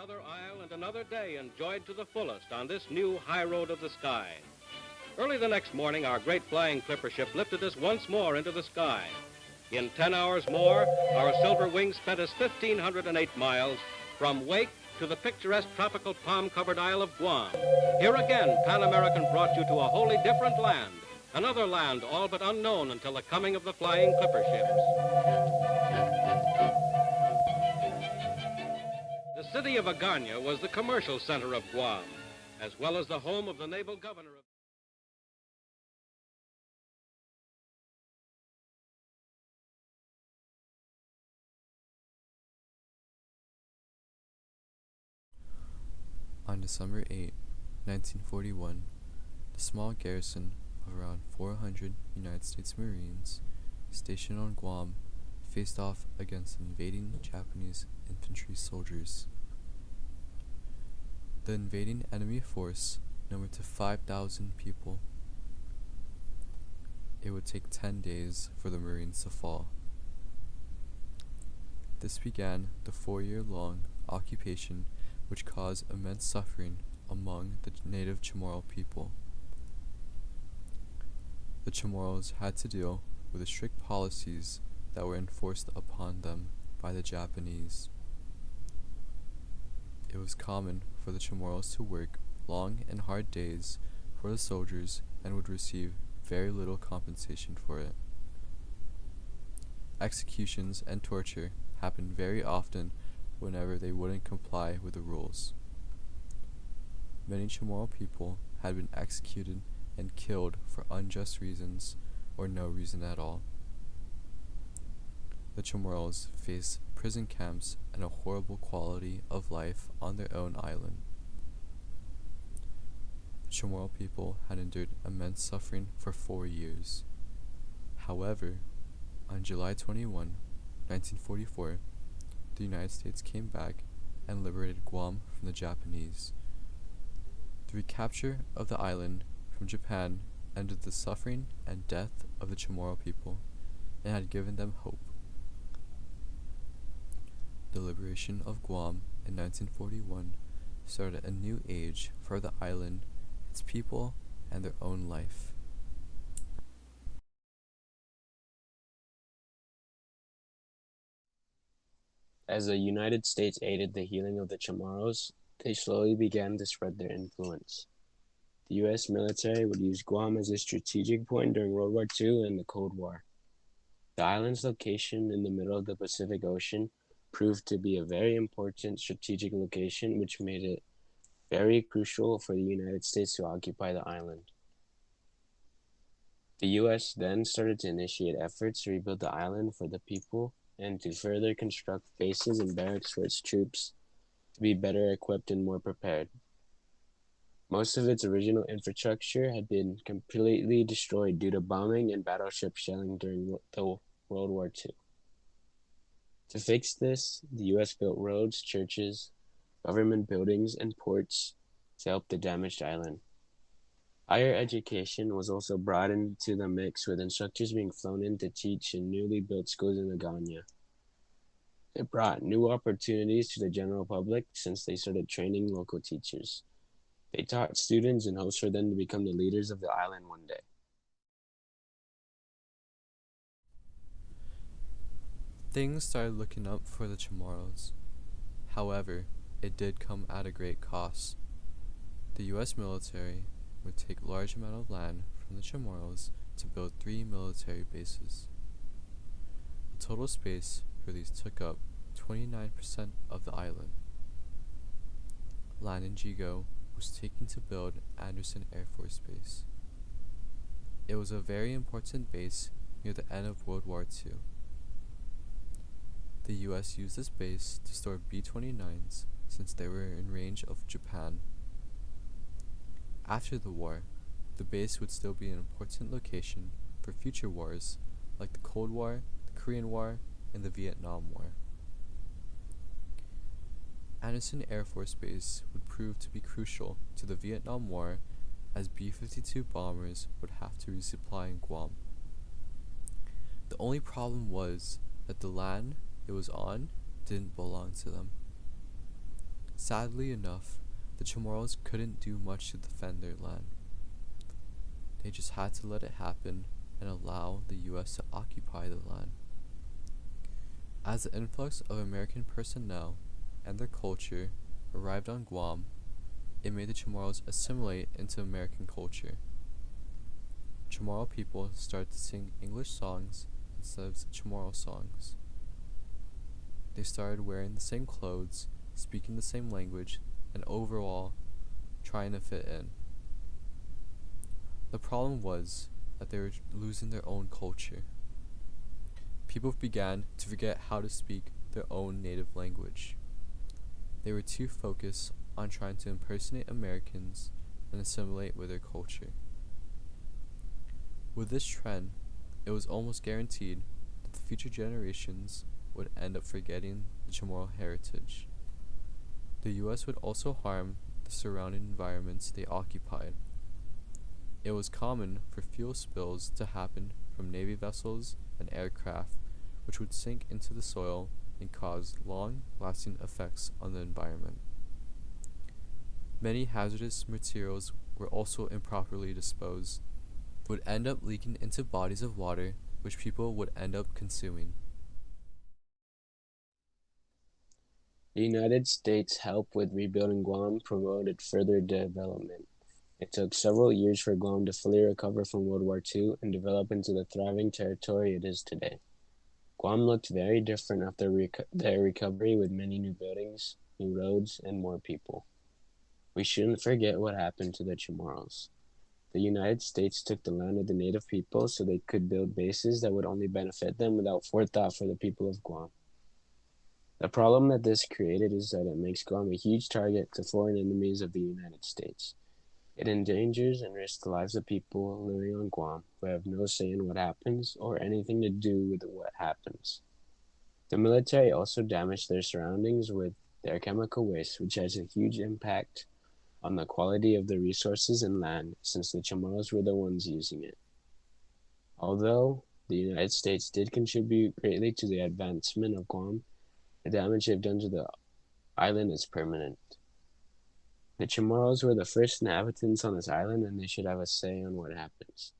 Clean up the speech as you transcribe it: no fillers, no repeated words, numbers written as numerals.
Another isle and another day enjoyed to the fullest on this new high road of the sky. Early the next morning, our great flying clipper ship lifted us once more into the sky. In 10 hours more, our silver wings sped us 1,508 miles from Wake to the picturesque tropical palm-covered Isle of Guam. Here again, Pan American brought you to a wholly different land, another land all but unknown until the coming of the flying clipper ships. The city of Agana was the commercial center of Guam, as well as the home of the naval governor of... On December 8, 1941, the small garrison of around 400 United States Marines stationed on Guam faced off against invading Japanese infantry soldiers. The invading enemy force numbered to 5,000 people. It would take 10 days for the Marines to fall. This began the 4-year-long occupation which caused immense suffering among the native Chamorro people. The Chamorros had to deal with the strict policies that were enforced upon them by the Japanese. It was common for the Chamorros to work long and hard days for the soldiers and would receive very little compensation for it. Executions and torture happened very often whenever they wouldn't comply with the rules. Many Chamorro people had been executed and killed for unjust reasons or no reason at all. The Chamorros faced prison camps and a horrible quality of life on their own island. The Chamorro people had endured immense suffering for 4 years. However, on July 21, 1944, the United States came back and liberated Guam from the Japanese. The recapture of the island from Japan ended the suffering and death of the Chamorro people and had given them hope. The liberation of Guam in 1941 started a new age for the island, its people, and their own life. As the United States aided the healing of the Chamorros, they slowly began to spread their influence. The U.S. military would use Guam as a strategic point during World War II and the Cold War. The island's location in the middle of the Pacific Ocean proved to be a very important strategic location, which made it very crucial for the United States to occupy the island. The U.S. then started to initiate efforts to rebuild the island for the people and to further construct bases and barracks for its troops to be better equipped and more prepared. Most of its original infrastructure had been completely destroyed due to bombing and battleship shelling during the World War II. To fix this, the U.S. built roads, churches, government buildings, and ports to help the damaged island. Higher education was also brought into the mix, with instructors being flown in to teach in newly built schools in Agana. It brought new opportunities to the general public since they started training local teachers. They taught students in hopes for them to become the leaders of the island one day. Things started looking up for the Chamorros. However, it did come at a great cost. The U.S. military would take a large amount of land from the Chamorros to build 3 military bases. The total space for these took up 29% of the island. Land in Jigo was taken to build Andersen Air Force Base. It was a very important base near the end of World War II. The U.S. used this base to store B-29s since they were in range of Japan. After the war, the base would still be an important location for future wars like the Cold War, the Korean War, and the Vietnam War. Andersen Air Force Base would prove to be crucial to the Vietnam War, as B-52 bombers would have to resupply in Guam. The only problem was that the land it was on didn't belong to them. Sadly enough, the Chamorros couldn't do much to defend their land. They just had to let it happen and allow the US to occupy the land. As the influx of American personnel and their culture arrived on Guam, it made the Chamorros assimilate into American culture. Chamorro people started to sing English songs instead of Chamorro songs. They started wearing the same clothes, speaking the same language, and overall trying to fit in. The problem was that they were losing their own culture. People began to forget how to speak their own native language. They were too focused on trying to impersonate Americans and assimilate with their culture. With this trend, it was almost guaranteed that the future generations would end up forgetting the Chamorro heritage. The US would also harm the surrounding environments they occupied. It was common for fuel spills to happen from Navy vessels and aircraft, which would sink into the soil and cause long-lasting effects on the environment. Many hazardous materials were also improperly disposed, would end up leaking into bodies of water, which people would end up consuming. The United States' help with rebuilding Guam promoted further development. It took several years for Guam to fully recover from World War II and develop into the thriving territory it is today. Guam looked very different after their recovery, with many new buildings, new roads, and more people. We shouldn't forget what happened to the Chamorros. The United States took the land of the native people so they could build bases that would only benefit them without forethought for the people of Guam. The problem that this created is that it makes Guam a huge target to foreign enemies of the United States. It endangers and risks the lives of people living on Guam who have no say in what happens or anything to do with what happens. The military also damaged their surroundings with their chemical waste, which has a huge impact on the quality of the resources and land, since the Chamorros were the ones using it. Although the United States did contribute greatly to the advancement of Guam, the damage they've done to the island is permanent. The Chamorros were the first inhabitants on this island, and they should have a say on what happens.